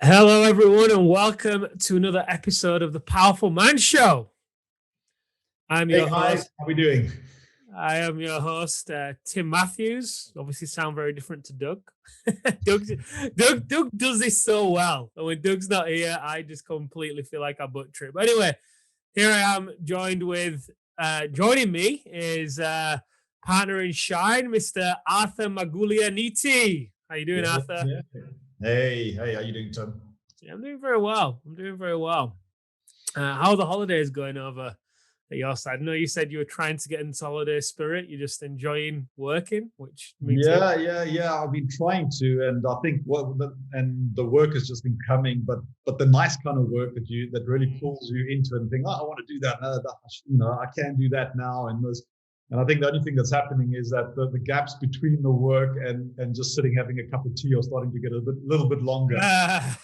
Hello, everyone, and welcome to another episode of the Powerful Man Show. I'm Hey your guys, host. how we doing? I am your host, Tim Matthews. Obviously, sound very different to Doug. Doug does this so well, and when Doug's not here, I just completely feel like I butcher it. But anyway, here I am, joining me is partner in shine, Mr. Arthur Magulianiti. How you doing, Yeah, Arthur? yeah. Hey, how you doing, Tom? Yeah, I'm doing very well. How are the holidays going over at your side? I know you said you were trying to get into holiday spirit. You're just enjoying working, which me too. Yeah. I've been trying to, and I think the work has just been coming, but the nice kind of work that really pulls you into it and think, oh, I want to do that. No, I can do that now, and I think the only thing that's happening is that the gaps between the work and just sitting having a cup of tea are starting to get a little bit longer.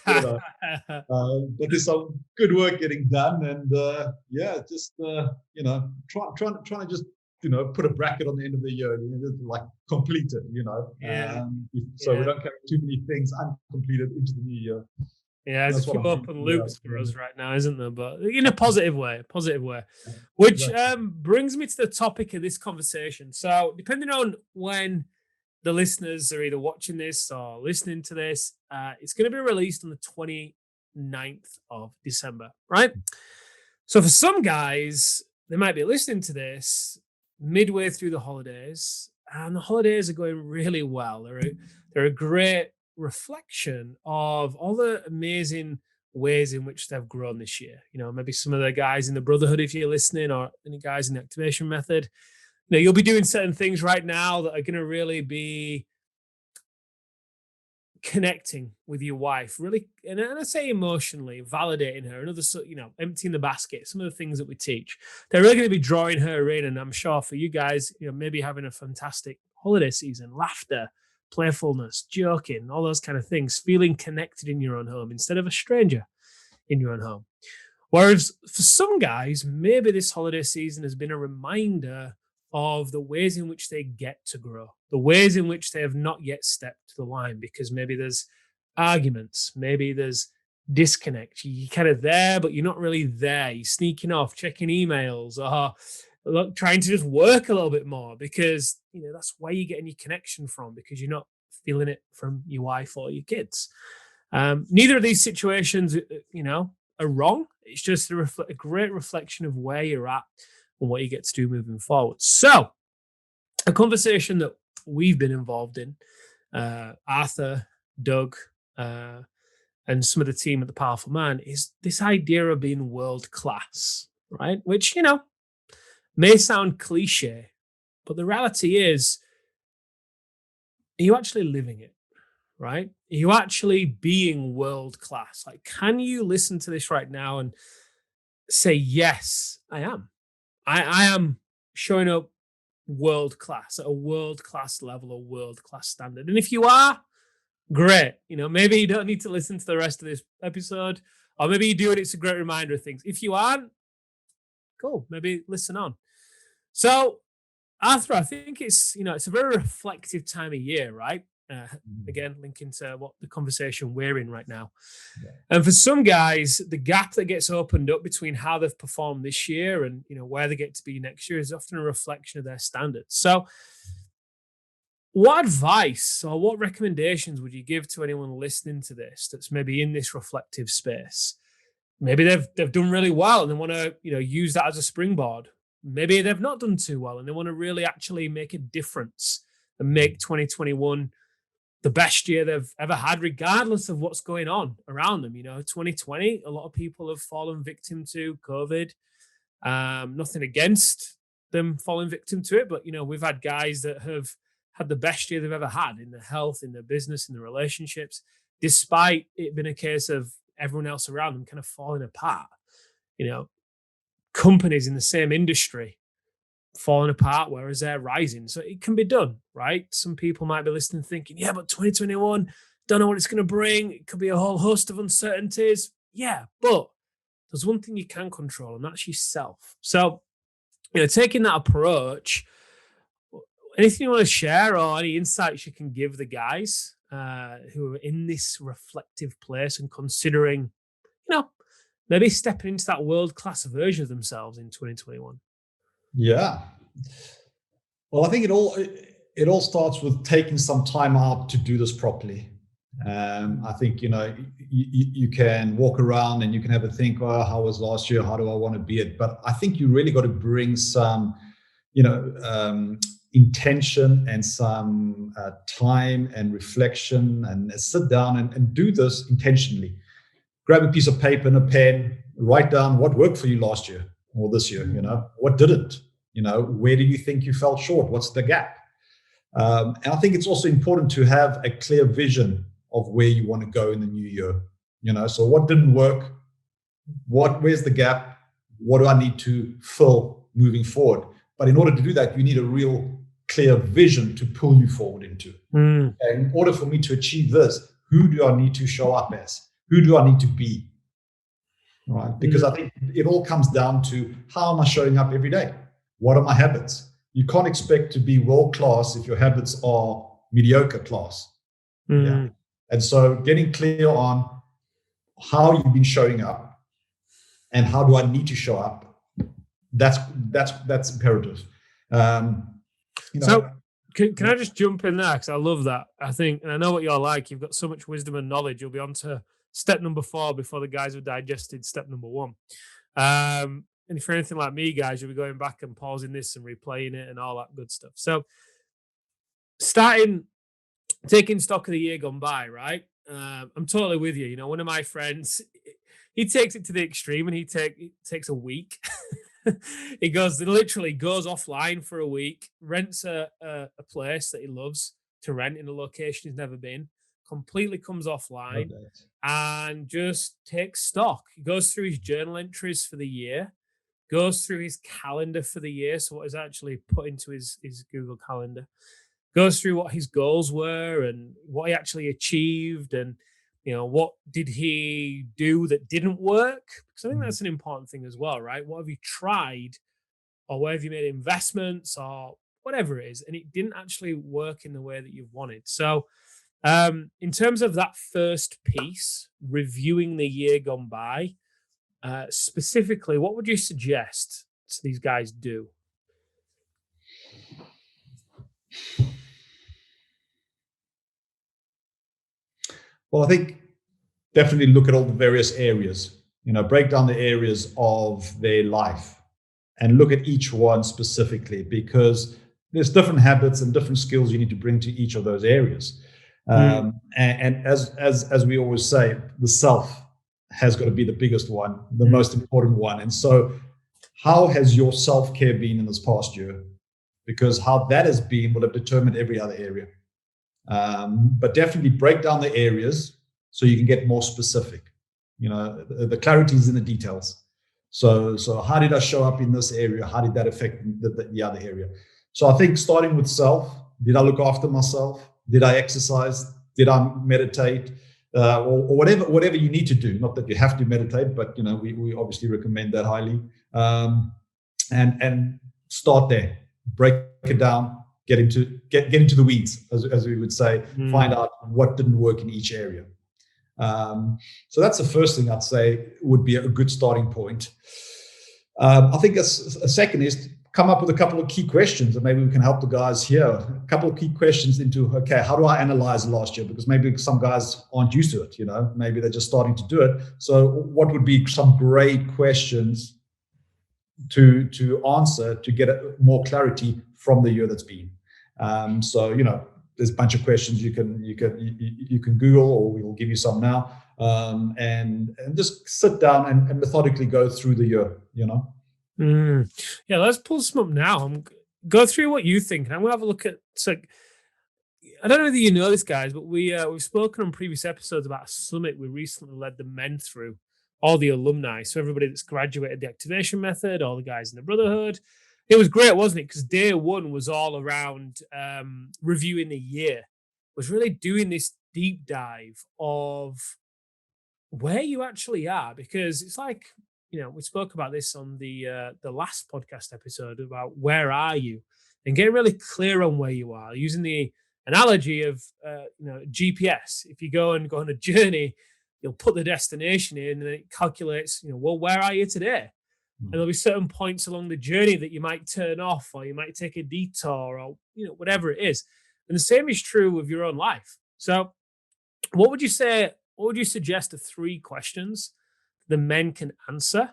You know, but there's some good work getting done, and just trying to just put a bracket on the end of the year, like complete it, yeah, so we yeah, don't carry too many things uncompleted into the new year. yeah. There's a That's what few I'm thinking open about. loops for us right now, isn't there? But in a positive way, Which Exactly. brings me to the topic of this conversation. So, depending on when the listeners are either watching this or listening to this, it's going to be released on the 29th of December, right? So for some guys, they might be listening to this midway through the holidays, and the holidays are going really well. They're a great reflection of all the amazing ways in which they've grown this year. Maybe some of the guys in the Brotherhood, if you're listening, or any guys in the Activation Method, you'll be doing certain things right now that are going to really be connecting with your wife, really, and I say emotionally, validating her, another, emptying the basket, some of the things that we teach, they're really going to be drawing her in. And I'm sure for you guys, maybe having a fantastic holiday season, laughter, playfulness, joking, all those kind of things, feeling connected in your own home instead of a stranger in your own home. Whereas for some guys, maybe this holiday season has been a reminder of the ways in which they get to grow, the ways in which they have not yet stepped to the line, because maybe there's arguments, maybe there's disconnect. You're kind of there, but you're not really there. You're sneaking off, checking emails, or trying to just work a little bit more because that's where you're getting your connection from, because you're not feeling it from your wife or your kids. Neither of these situations, are wrong. It's just a great reflection of where you're at and what you get to do moving forward. So, a conversation that we've been involved in, Arthur, Doug, and some of the team at the Powerful Man, is this idea of being world class, right? Which, may sound cliche, but the reality is, are you actually living it? Right? Are you actually being world class? Like, can you listen to this right now and say, yes, I am? I am showing up world class, at a world class level, a world class standard. And if you are, great. Maybe you don't need to listen to the rest of this episode, or maybe you do, and it's a great reminder of things. If you aren't, cool. Maybe listen on. So, Arthur, I think it's a very reflective time of year, right? Again, linking to what the conversation we're in right now. Yeah. And for some guys, the gap that gets opened up between how they've performed this year and where they get to be next year is often a reflection of their standards. So, what advice or what recommendations would you give to anyone listening to this that's maybe in this reflective space? Maybe they've done really well and they want to use that as a springboard. Maybe they've not done too well and they want to really actually make a difference and make 2021 the best year they've ever had, regardless of what's going on around them. 2020, a lot of people have fallen victim to COVID. Nothing against them falling victim to it, but we've had guys that have had the best year they've ever had in their health, in their business, in their relationships, despite it being a case of everyone else around them kind of falling apart. Companies in the same industry falling apart, whereas they're rising. So it can be done, right? Some people might be listening thinking, yeah, but 2021, don't know what it's going to bring. It could be a whole host of uncertainties. Yeah, but there's one thing you can control, and that's yourself. So, taking that approach, anything you want to share or any insights you can give the guys who are in this reflective place and considering, you know, maybe stepping into that world-class version of themselves in 2021? Yeah. Well, I think it all starts with taking some time out to do this properly. I think you can walk around and you can have a think, oh, how was last year? How do I want to be it? But I think you really got to bring some, intention and some time and reflection, and sit down and do this intentionally. Grab a piece of paper and a pen, write down what worked for you last year or this year. What didn't. Where do you think you fell short? What's the gap? And I think it's also important to have a clear vision of where you want to go in the new year. So what didn't work? Where's the gap? What do I need to fill moving forward? But in order to do that, you need a real clear vision to pull you forward into. And in order for me to achieve this, who do I need to show up as? Who do I need to be? Right? Because I think it all comes down to, how am I showing up every day? What are my habits? You can't expect to be world class if your habits are mediocre class. Yeah. And so getting clear on how you've been showing up and how do I need to show up, that's imperative. So can I just jump in there? Because I love that. I think, and I know what you're like. You've got so much wisdom and knowledge. You'll be on to step number 4 before the guys have digested step number 1. And if you're anything like me, guys, you'll be going back and pausing this and replaying it and all that good stuff. So taking stock of the year gone by, right? I'm totally with you. One of my friends, he takes it to the extreme, and it takes a week. He literally goes offline for a week, rents a place that he loves to rent in a location he's never been, completely comes offline and just takes stock. He goes through his journal entries for the year, goes through his calendar for the year. So what is actually put into his Google Calendar, goes through what his goals were and what he actually achieved, and what did he do that didn't work? Because I think that's an important thing as well, right? What have you tried, or where have you made investments, or whatever it is, and it didn't actually work in the way that you've wanted? So in terms of that first piece, reviewing the year gone by, specifically, what would you suggest these guys do? Well, I think definitely look at all the various areas, break down the areas of their life and look at each one specifically, because there's different habits and different skills you need to bring to each of those areas. And as we always say, the self has got to be the biggest one, the most important one. And so how has your self-care been in this past year? Because how that has been will have determined every other area. But definitely break down the areas so you can get more specific. The clarity is in the details. So how did I show up in this area? How did that affect the other area? So I think starting with self, did I look after myself? Did I exercise? Did I meditate? Or whatever you need to do. Not that you have to meditate, but we obviously recommend that highly. And start there. Break it down. Get into the weeds, as we would say. Find out what didn't work in each area. So that's the first thing I'd say would be a good starting point. I think a second is come up with a couple of key questions, and maybe we can help the guys here. A couple of key questions into, okay, how do I analyze last year? Because maybe some guys aren't used to it, maybe they're just starting to do it. So what would be some great questions to answer to get more clarity from the year that's been? So there's a bunch of questions you can Google, or we will give you some now, and just sit down and methodically go through the year. Yeah, let's pull some up now. Go through what you think, and I'm gonna have a look at. So, I don't know whether you know this, guys, but we've spoken on previous episodes about a summit we recently led the men through, all the alumni, so everybody that's graduated the activation method, all the guys in the brotherhood. It was great, wasn't it? Because day 1 was all around reviewing the year, was really doing this deep dive of where you actually are, because it's like, we spoke about this on the last podcast episode about where are you, and getting really clear on where you are, using the analogy of GPS. If you go on a journey, you'll put the destination in, and it calculates, well, where are you today? And there'll be certain points along the journey that you might turn off, or you might take a detour, or whatever it is. And the same is true with your own life. So, what would you say? What would you suggest are 3 questions the men can answer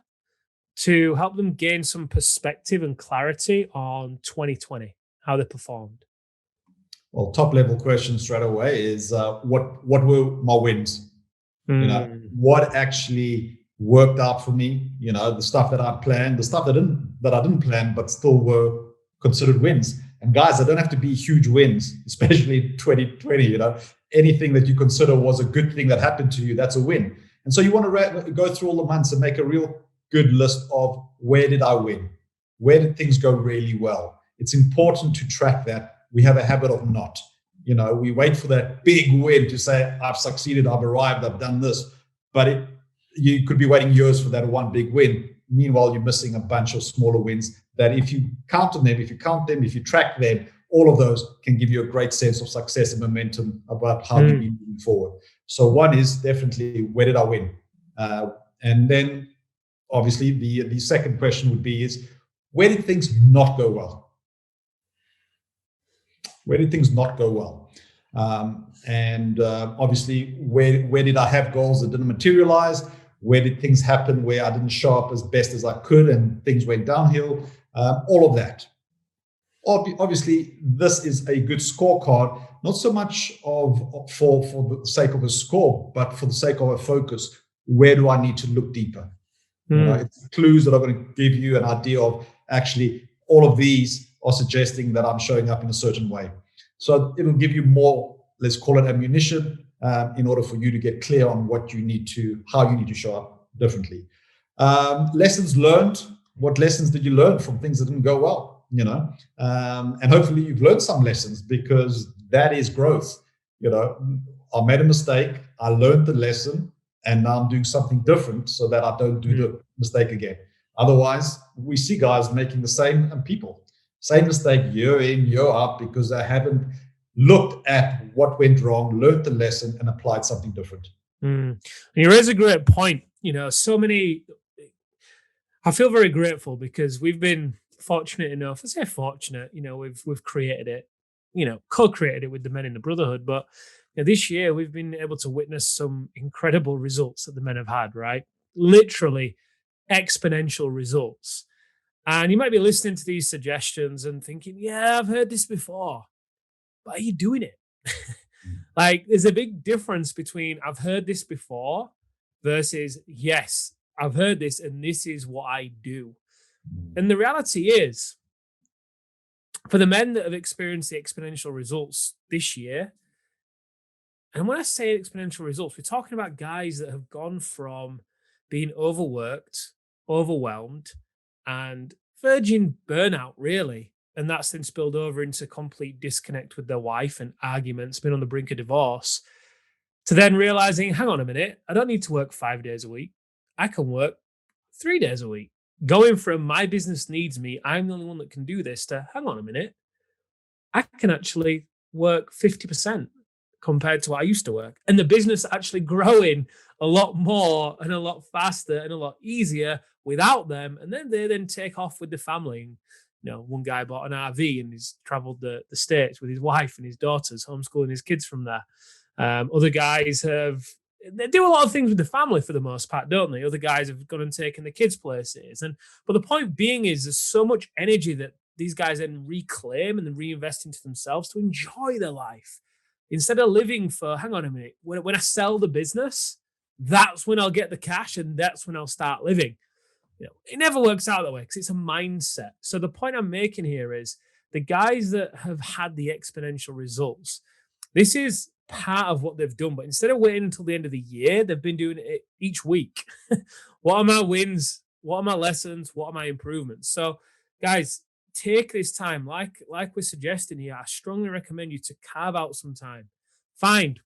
to help them gain some perspective and clarity on 2020, how they performed? Well, top level question straight away is what were my wins? What actually worked out for me? The stuff that I planned, the stuff that I didn't plan, but still were considered wins. And guys, they don't have to be huge wins, especially in 2020. Anything that you consider was a good thing that happened to you, that's a win. And so you want to go through all the months and make a real good list of where did I win? Where did things go really well? It's important to track that. We have a habit of not. We wait for that big win to say, I've succeeded, I've arrived, I've done this. But you could be waiting years for that one big win. Meanwhile, you're missing a bunch of smaller wins that if you count them, if you track them, all of those can give you a great sense of success and momentum about how you've been moving forward. So one is definitely, where did I win? And then obviously the second question would be is, where did things not go well? Where did things not go well? Obviously, where did I have goals that didn't materialize? Where did things happen where I didn't show up as best as I could and things went downhill? All of that. Obviously, this is a good scorecard, not so much for the sake of a score, but for the sake of a focus. Where do I need to look deeper? It's clues that are going to give you an idea of actually all of these are suggesting that I'm showing up in a certain way. So it'll give you more, let's call it ammunition, in order for you to get clear on how you need to show up differently. Lessons learned. What lessons did you learn from things that didn't go well? And hopefully you've learned some lessons, because that is growth. I made a mistake. I learned the lesson, and now I'm doing something different so that I don't do the mistake again. Otherwise, we see guys making the same mistake year in, year out, because they haven't looked at what went wrong, learned the lesson, and applied something different. And you raise a great point. So many. I feel very grateful because we've been fortunate enough. I say fortunate. We've created it. Co-created it with the men in the brotherhood. But this year we've been able to witness some incredible results that the men have had. Right, literally exponential results. And you might be listening to these suggestions and thinking, yeah, I've heard this before, but are you doing it? Like, there's a big difference between I've heard this before versus, yes, I've heard this and this is what I do. And the reality is, for the men that have experienced the exponential results this year, and when I say exponential results, we're talking about guys that have gone from being overworked, overwhelmed, and verging burnout, really. And that's then spilled over into complete disconnect with their wife and arguments, been on the brink of divorce, to then realizing, hang on a minute, I don't need to work 5 days a week. I can work 3 days a week. Going from my business needs me, I'm the only one that can do this, to hang on a minute, I can actually work 50% compared to what I used to work. And the business actually growing a lot more and a lot faster and a lot easier without them. And then they then take off with the family. One guy bought an RV and he's traveled the States with his wife and his daughters, homeschooling his kids from there. Other guys they do a lot of things with the family for the most part, don't they? Other guys have gone and taken the kids places. But the point being is, there's so much energy that these guys then reclaim and then reinvest into themselves to enjoy their life. Instead of living for, hang on a minute, when I sell the business, that's when I'll get the cash and that's when I'll start living. It never works out that way because it's a mindset. So the point I'm making here is, the guys that have had the exponential results, this is part of what they've done. But instead of waiting until the end of the year, they've been doing it each week. What are my wins? What are my lessons? What are my improvements? So, guys, take this time, like we're suggesting here. I strongly recommend you to carve out some time. Find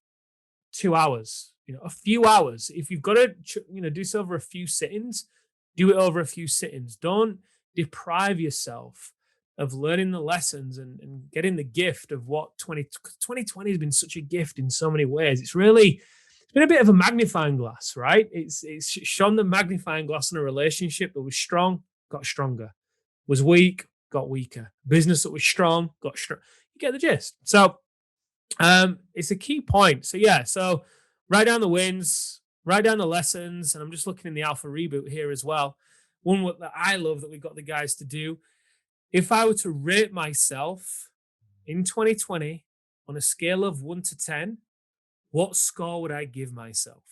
2 hours, a few hours. If you've got to, do this over a few sittings, do it over a few sittings. Don't deprive yourself of learning the lessons and getting the gift of what 2020 has been such a gift in so many ways. It's been a bit of a magnifying glass, right? It's shone the magnifying glass on a relationship that was strong, got stronger, was weak, got weaker. Business that was strong, got strong. You get the gist. So it's a key point. So yeah, so write down the wins, write down the lessons, and I'm just looking in the Alpha Reboot here as well. One that I love that we got the guys to do. If I were to rate myself in 2020 on a scale of 1 to 10, what score would I give myself?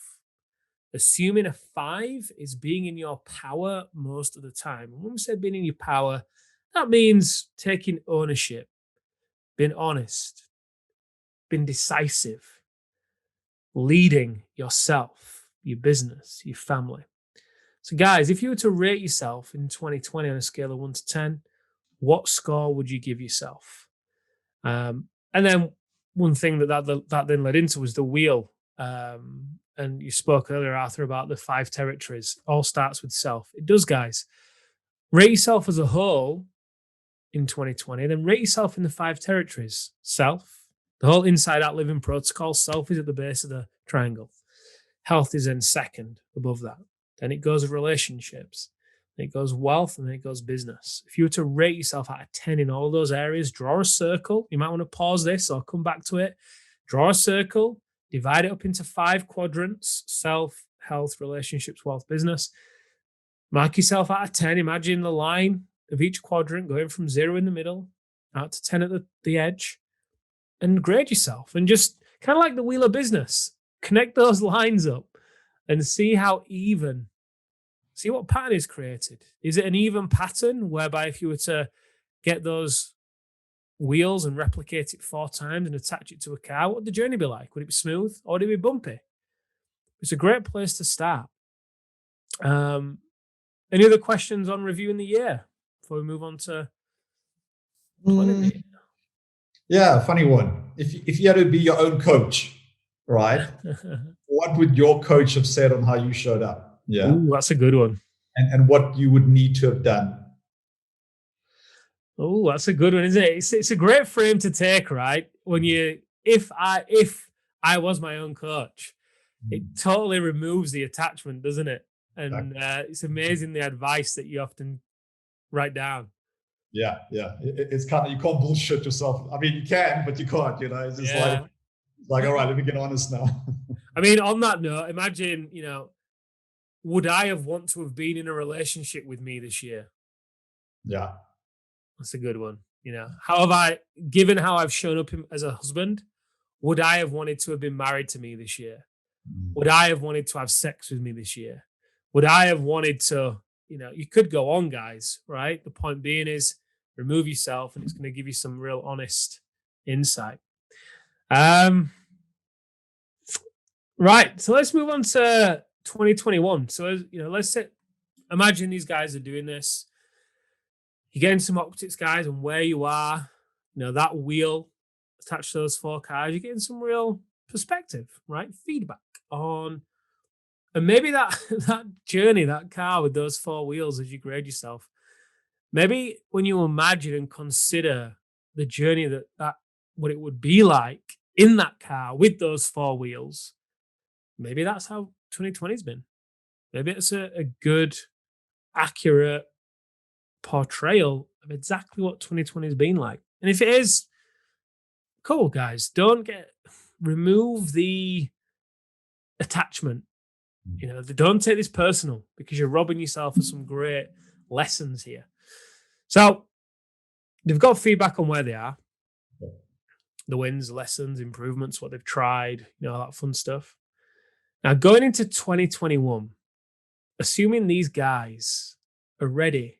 Assuming a 5 is being in your power most of the time. And when we say being in your power, that means taking ownership, being honest, being decisive, leading yourself, your business, your family. So, guys, if you were to rate yourself in 2020 on a scale of 1 to 10, what score would you give yourself? And then one thing that then led into was the wheel. And you spoke earlier, Arthur, about the 5 territories. All starts with self. It does, guys. Rate yourself as a whole in 2020, then rate yourself in the 5 territories. Self, the whole inside out living protocol. Self is at the base of the triangle. Health is then second above that. Then it goes relationships. Then it goes wealth, and then it goes business. If you were to rate yourself out of 10 in all of those areas, draw a circle. You might want to pause this or come back to it. Draw a circle, divide it up into 5 quadrants: self, health, relationships, wealth, business. Mark yourself out of 10. Imagine the line of each quadrant going from 0 in the middle out to 10 at the edge, and grade yourself. And just kind of like the wheel of business, connect those lines up and see how even, see what pattern is created. Is it an even pattern whereby if you were to get those wheels and replicate it 4 times and attach it to a car, what would the journey be like? Would it be smooth or would it be bumpy? It's a great place to start. Any other questions on reviewing the year before we move on to planning the year? Yeah, funny one. If you had to be your own coach, right? What would your coach have said on how you showed up? Yeah. Ooh, that's a good one. And what you would need to have done. Oh, that's a good one, isn't it? It's a great frame to take, right? When you, if I was my own coach, it totally removes the attachment, doesn't it? And it's amazing the advice that you often write down. Yeah. It's kind of, you can't bullshit yourself. I mean, you can, but you can't. It's just like, all right, let me get honest now. I mean, on that note, imagine, would I have want to have been in a relationship with me this year? Yeah. That's a good one. How have I, given how I've shown up as a husband, would I have wanted to have been married to me this year? Would I have wanted to have sex with me this year? Would I have wanted to, you could go on, guys, right? The point being is remove yourself and it's going to give you some real honest insight. Right. So let's move on to 2021. So, imagine these guys are doing this. You're getting some optics, guys, on where you are, that wheel attached to those 4 cars. You're getting some real perspective, right? Feedback on, and maybe that journey, that car with those 4 wheels as you grade yourself. Maybe when you imagine and consider the journey that what it would be like in that car with those 4 wheels, maybe that's how 2020's been. Maybe it's a good, accurate portrayal of exactly what 2020 has been like. And if it is, cool, guys, remove the attachment. Don't take this personal because you're robbing yourself of some great lessons here. So they've got feedback on where they are, the wins, lessons, improvements, what they've tried, all that fun stuff. Now, going into 2021, assuming these guys are ready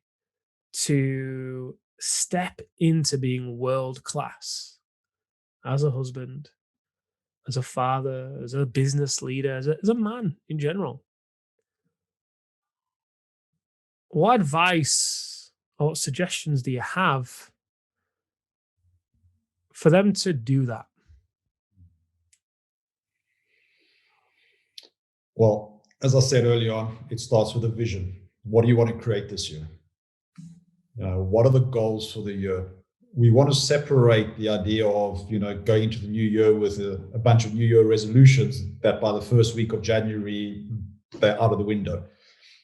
to step into being world class as a husband, as a father, as a business leader, as a man in general, what advice or what suggestions do you have for them to do that? Well, as I said earlier on, it starts with a vision. What do you want to create this year? What are the goals for the year? We want to separate the idea of, going into the new year with a bunch of new year resolutions that by the first week of January, they're out of the window.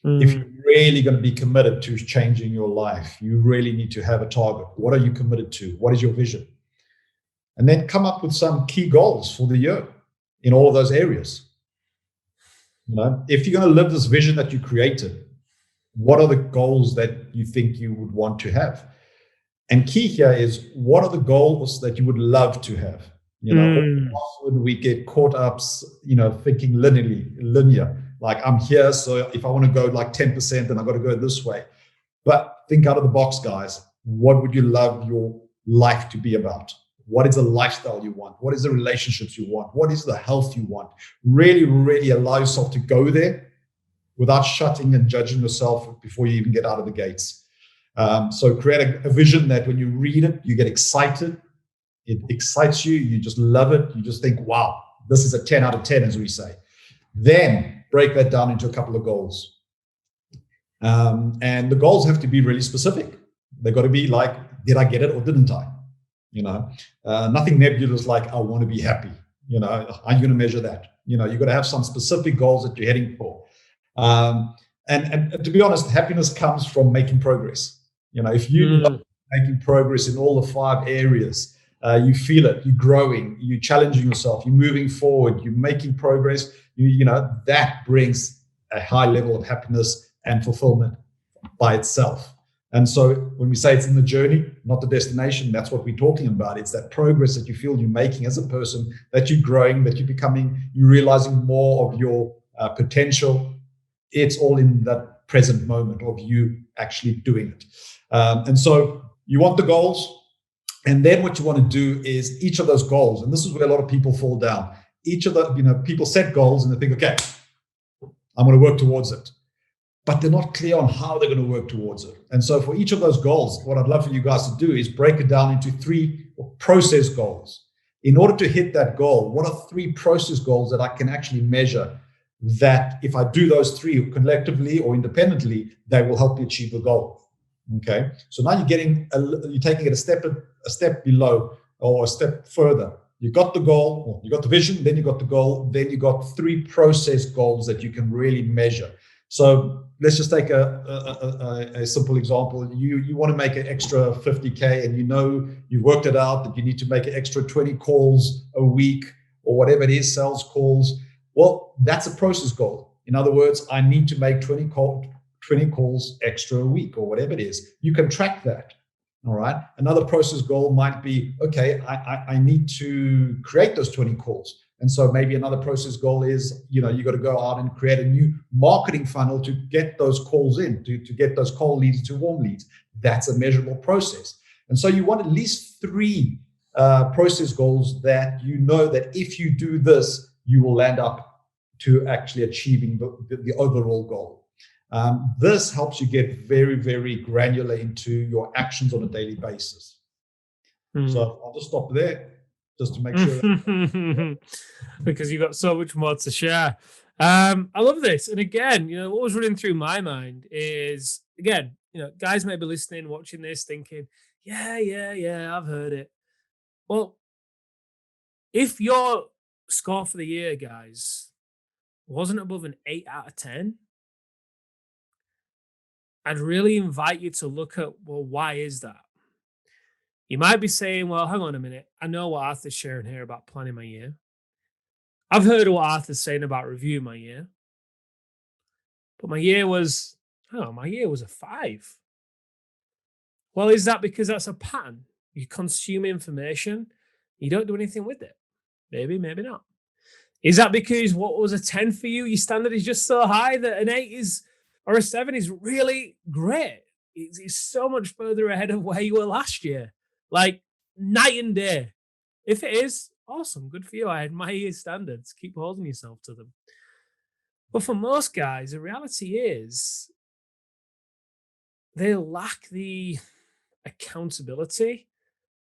If Mm, you're really going to be committed to changing your life, you really need to have a target. What are you committed to? What is your vision? And then come up with some key goals for the year in all of those areas. If you're going to live this vision that you created, what are the goals that you think you would want to have? And key here is, what are the goals that you would love to have? mm, Often we get caught up, thinking linear. Like, I'm here, so if I want to go like 10%, then I've got to go this way. But think out of the box, guys. What would you love your life to be about? What is the lifestyle you want? What is the relationships you want? What is the health you want? Really, really allow yourself to go there without shutting and judging yourself before you even get out of the gates. So create a vision that when you read it, you get excited. It excites you. You just love it. You just think, wow, this is a 10 out of 10, as we say. Then break that down into a couple of goals. And the goals have to be really specific. They've got to be like, did I get it or didn't I? Nothing nebulous like, I want to be happy. How are you going to measure that? You've got to have some specific goals that you're heading for. And to be honest, happiness comes from making progress. If you know mm. making progress in all the 5 areas, you feel it, you're growing, you're challenging yourself, you're moving forward, you're making progress, that brings a high level of happiness and fulfillment by itself. And so when we say it's in the journey, not the destination, that's what we're talking about. It's that progress that you feel you're making as a person, that you're growing, that you're becoming, you're realizing more of your potential. It's all in that present moment of you actually doing it. And so you want the goals. And then what you want to do is each of those goals, and this is where a lot of people fall down. Each of the, people set goals and they think, okay, I'm going to work towards it. But they're not clear on how they're going to work towards it. And so for each of those goals, what I'd love for you guys to do is break it down into 3 process goals. In order to hit that goal, what are 3 process goals that I can actually measure, that if I do those 3 collectively or independently, they will help you achieve the goal? Okay. So now you're taking it a step below or a step further. You got the goal, you got the vision, then you got the goal, then you got 3 process goals that you can really measure. So let's just take a simple example. You want to make an extra 50K, and you've worked it out that you need to make an extra 20 calls a week or whatever it is, sales calls. Well, that's a process goal. In other words, I need to make 20 calls extra a week or whatever it is. You can track that. All right. Another process goal might be, okay, I need to create those 20 calls. And so maybe another process goal is, you got to go out and create a new marketing funnel to get those calls in, to get those cold leads to warm leads. That's a measurable process. And so you want at least 3 process goals that that if you do this, you will land up to actually achieving the overall goal. This helps you get very, very granular into your actions on a daily basis. So I'll just stop there just to make sure that Because you've got so much more to share. I love this. And again, what was running through my mind is, again, guys may be listening, watching this, thinking, yeah, I've heard it. Well, if your score for the year, guys, wasn't above an 8 out of 10, I'd really invite you to look at, well, why is that? You might be saying, well, hang on a minute. I know what Arthur's sharing here about planning my year. I've heard what Arthur's saying about reviewing my year. But my year was a 5. Well, is that because that's a pattern? You consume information, you don't do anything with it. Maybe, maybe not. Is that because what was a 10 for you? Your standard is just so high that an 8 is or a 7 is really great. It's so much further ahead of where you were last year. Like night and day. If it is, awesome. Good for you. I admire your standards. Keep holding yourself to them. But for most guys, the reality is they lack the accountability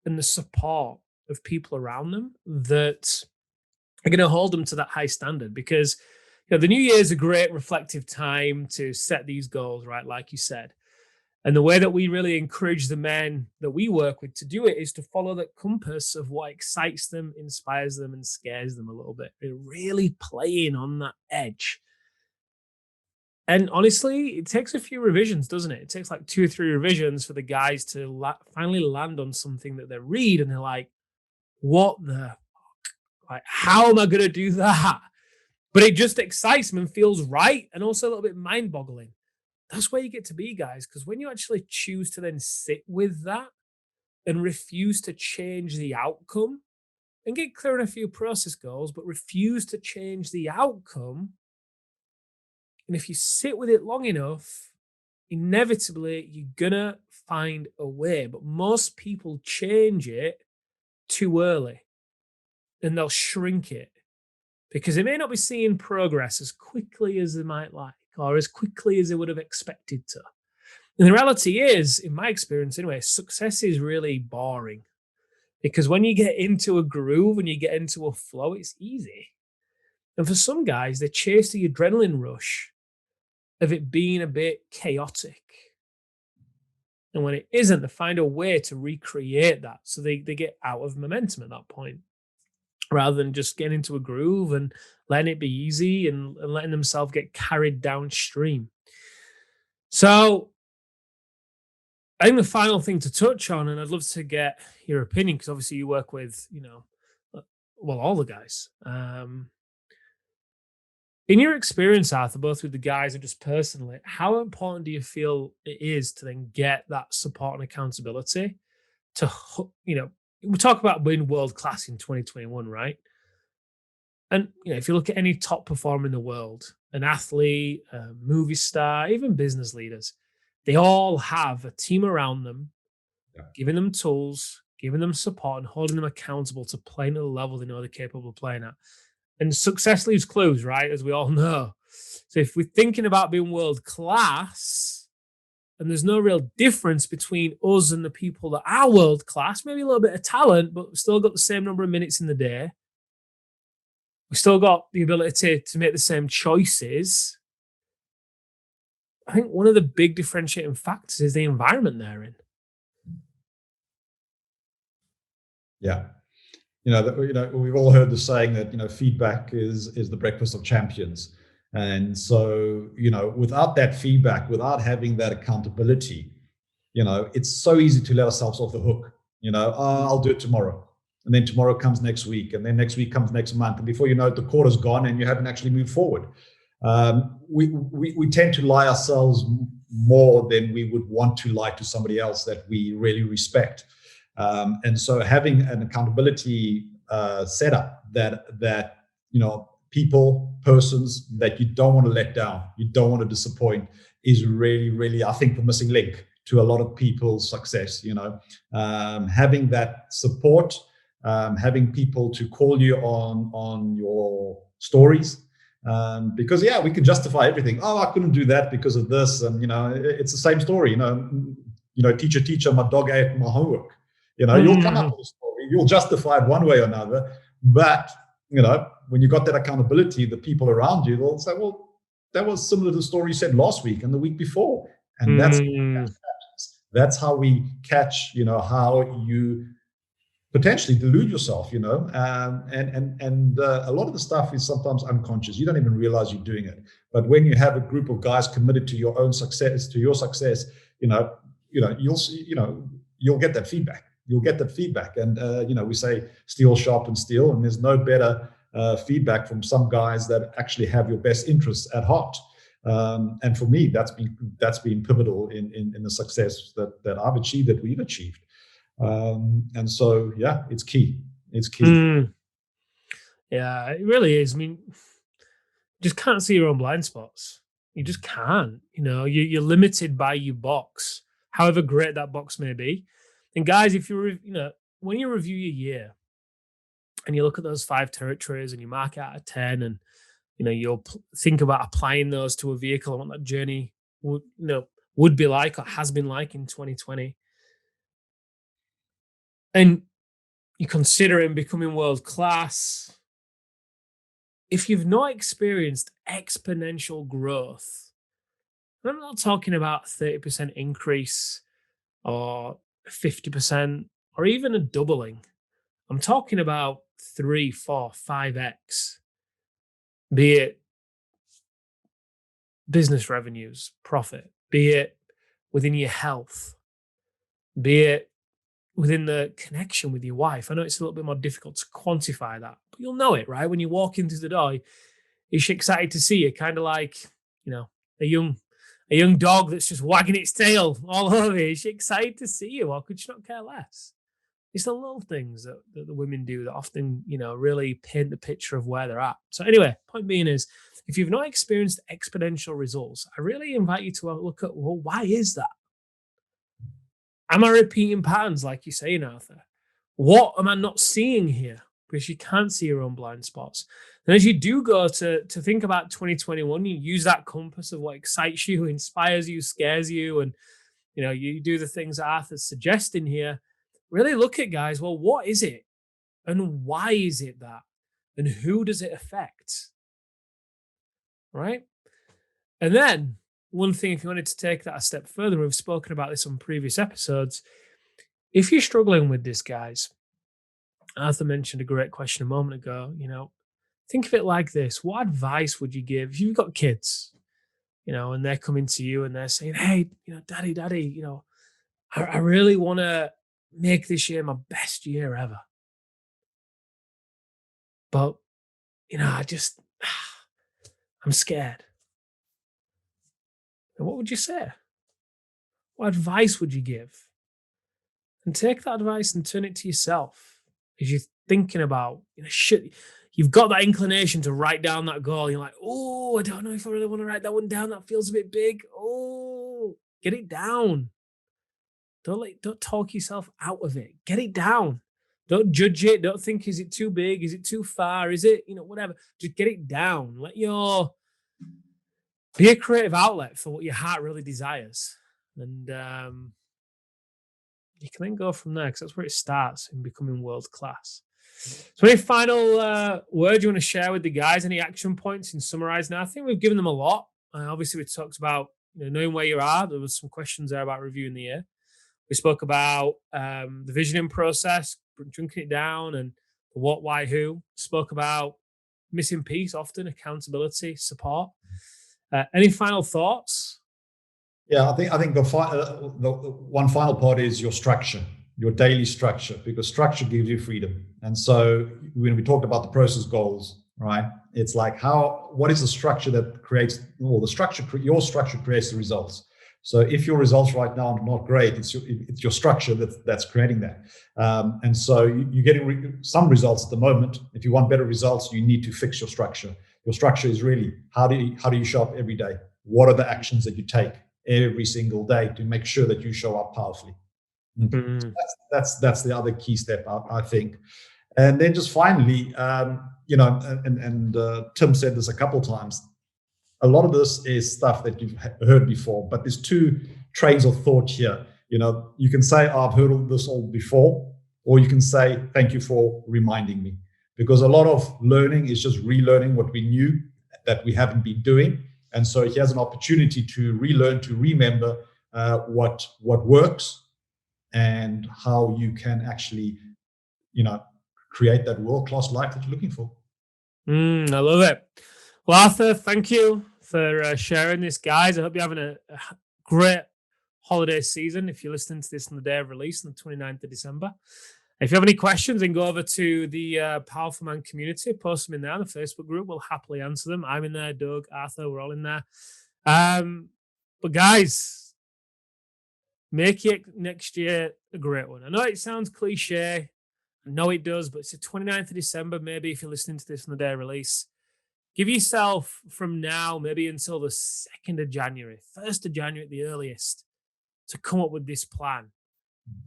and the support of people around them that are going to hold them to that high standard, because the new year is a great reflective time to set these goals, right? Like you said. And the way that we really encourage the men that we work with to do it is to follow that compass of what excites them, inspires them, and scares them a little bit. They're really playing on that edge. And honestly, it takes a few revisions, doesn't it? It takes like 2 or 3 revisions for the guys to finally land on something that they read and they're like, what the, like, how am I going to do that? But it just excites them and feels right and also a little bit mind boggling. That's where you get to be, guys, because when you actually choose to then sit with that and refuse to change the outcome and get clear on a few process goals, but refuse to change the outcome. And if you sit with it long enough, inevitably you're gonna find a way. But most people change it too early and they'll shrink it because they may not be seeing progress as quickly as they might like or as quickly as they would have expected to. And the reality is, in my experience anyway, success is really boring because when you get into a groove and you get into a flow, it's easy. And for some guys, they chase the adrenaline rush of it being a bit chaotic. And when it isn't, they find a way to recreate that. So they get out of momentum at that point rather than just getting into a groove and letting it be easy and letting themselves get carried downstream. So I think the final thing to touch on, and I'd love to get your opinion because obviously you work with, well, all the guys. In your experience, Arthur, both with the guys and just personally, how important do you feel it is to then get that support and accountability we talk about being world class in 2021, right? And if you look at any top performer in the world, an athlete, a movie star, even business leaders, they all have a team around them, Yeah. giving them tools, giving them support, and holding them accountable to playing at the level they know they're capable of playing at. And success leaves clues, right? As we all know. So if we're thinking about being world class, and there's no real difference between us and the people that are world class, maybe a little bit of talent, but we've still got the same number of minutes in the day. We've still got the ability to make the same choices. I think one of the big differentiating factors is the environment they're in. Yeah. We've all heard the saying that, feedback is the breakfast of champions. And so, without that feedback, without having that accountability, it's so easy to let ourselves off the hook. Oh, I'll do it tomorrow. And then tomorrow comes next week, and then next week comes next month. And before you know it, the quarter's gone and you haven't actually moved forward. We tend to lie ourselves more than we would want to lie to somebody else that we really respect. And so having an accountability setup that people, persons that you don't want to let down, you don't want to disappoint, is really, really, I think, the missing link to a lot of people's success. Having that support, having people to call you on your stories. Because we can justify everything. Oh, I couldn't do that because of this, and it's the same story. Teacher, my dog ate my homework. You'll come up with a story, you'll justify it one way or another. But, when you got that accountability, the people around you will say, well, that was similar to the story you said last week and the week before. And that's how we catch, how you potentially delude yourself, and a lot of the stuff is sometimes unconscious. You don't even realize you're doing it. But when you have a group of guys committed to your own success, to your success, you'll get that feedback. You'll get that feedback. And, we say steel sharpens steel, and there's no better feedback from some guys that actually have your best interests at heart. And for me, that's been pivotal in the success that I've achieved, that we've achieved. And so, it's key. It's key. Yeah, it really is. I mean, you just can't see your own blind spots. You just can't. You're limited by your box, however great that box may be. And guys, if when you review your year and you look at those 5 territories and you mark out of 10, and you'll think about applying those to a vehicle and what that journey would be like or has been like in 2020, and you consider him becoming world class. If you've not experienced exponential growth And I'm not talking about 30% increase or 50% or even a doubling. I'm talking about 3, 4, 5x, be it business revenues, profit, be it within your health, be it within the connection with your wife. I know it's a little bit more difficult to quantify that, but you'll know it, right? When you walk into the door, is she excited to see you? Kind of like, you know, a young dog that's just wagging its tail all over you. Is she excited to see you, or could she not care less? It's the little things that the women do that often, really paint the picture of where they're at. So anyway, point being is, if you've not experienced exponential results, I really invite you to look at, well, why is that? Am I repeating patterns like you say, Arthur? What am I not seeing here? Because you can't see your own blind spots. And as you do go to think about 2021, you use that compass of what excites you, inspires you, scares you, and you do the things that Arthur's suggesting here. Really look at, guys, well, what is it? And why is it that? And who does it affect? Right? And then one thing, if you wanted to take that a step further, we've spoken about this on previous episodes. If you're struggling with this, guys, Arthur mentioned a great question a moment ago. Think of it like this. What advice would you give if you've got kids, and they're coming to you and they're saying, hey, daddy, I really want to make this year my best year ever. But, I'm scared. And what would you say? What advice would you give? And take that advice and turn it to yourself as you're thinking about, shit. You've got that inclination to write down that goal. You're like, oh, I don't know if I really want to write that one down. That feels a bit big. Oh, get it down. Don't talk yourself out of it. Get it down. Don't judge it. Don't think, is it too big? Is it too far? Is it, whatever. Just get it down. Be a creative outlet for what your heart really desires. And you can then go from there, because that's where it starts in becoming world class. So any final words you want to share with the guys? Any action points in summarizing? I think we've given them a lot. Obviously, we talked about knowing where you are. There was some questions there about reviewing the year. We spoke about the visioning process, drinking it down, and the what, why, who. Spoke about missing piece, often accountability, support. Any final thoughts? Yeah, I think the one final part is your structure, your daily structure, because structure gives you freedom. And so when we talked about the process goals, right? It's like what is the structure that creates, or your structure creates the results. So if your results right now are not great, it's your structure that's creating that. And so you're getting some results at the moment. If you want better results, you need to fix your structure. Your structure is really, how do you show up every day? What are the actions that you take every single day to make sure that you show up powerfully? Mm. That's the other key step, I think. And then just finally, Tim said this a couple times. A lot of this is stuff that you've heard before, but there's two trains of thought here. You can say, oh, I've heard all this all before, or you can say, thank you for reminding me. Because a lot of learning is just relearning what we knew that we haven't been doing. And so he has an opportunity to relearn, to remember what works and how you can actually, create that world-class life that you're looking for. I love it. Well, Arthur, thank you for sharing this, guys. I hope you're having a great holiday season if you're listening to this on the day of release on the 29th of December. If you have any questions, then go over to the Powerful Man community, post them in there in the Facebook group. We'll happily answer them. I'm in there, Doug, Arthur, we're all in there. But guys, make it next year a great one. I know it sounds cliche. I know it does, but it's the 29th of December. Maybe if you're listening to this on the day of release, give yourself from now, maybe until the 2nd of January, 1st of January at the earliest, to come up with this plan.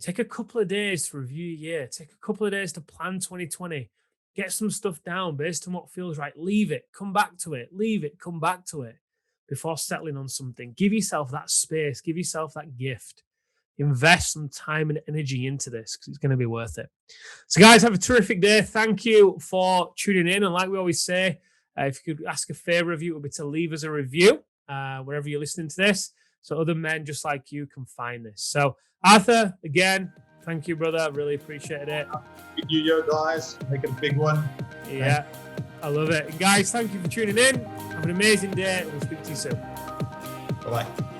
Take a couple of days to review your year. Take a couple of days to plan 2020. Get some stuff down based on what feels right. Leave it, come back to it. Leave it, come back to it before settling on something. Give yourself that space. Give yourself that gift. Invest some time and energy into this, because it's going to be worth it. So, guys, have a terrific day. Thank you for tuning in. And like we always say, if you could ask a favor of you, it would be to leave us a review. wherever you're listening to this, so other men just like you can find this. So, Arthur, again, thank you, brother. I really appreciated it. Good New Year, guys. Make it a big one. Yeah, I love it. And guys, thank you for tuning in. Have an amazing day. We'll speak to you soon. Bye-bye.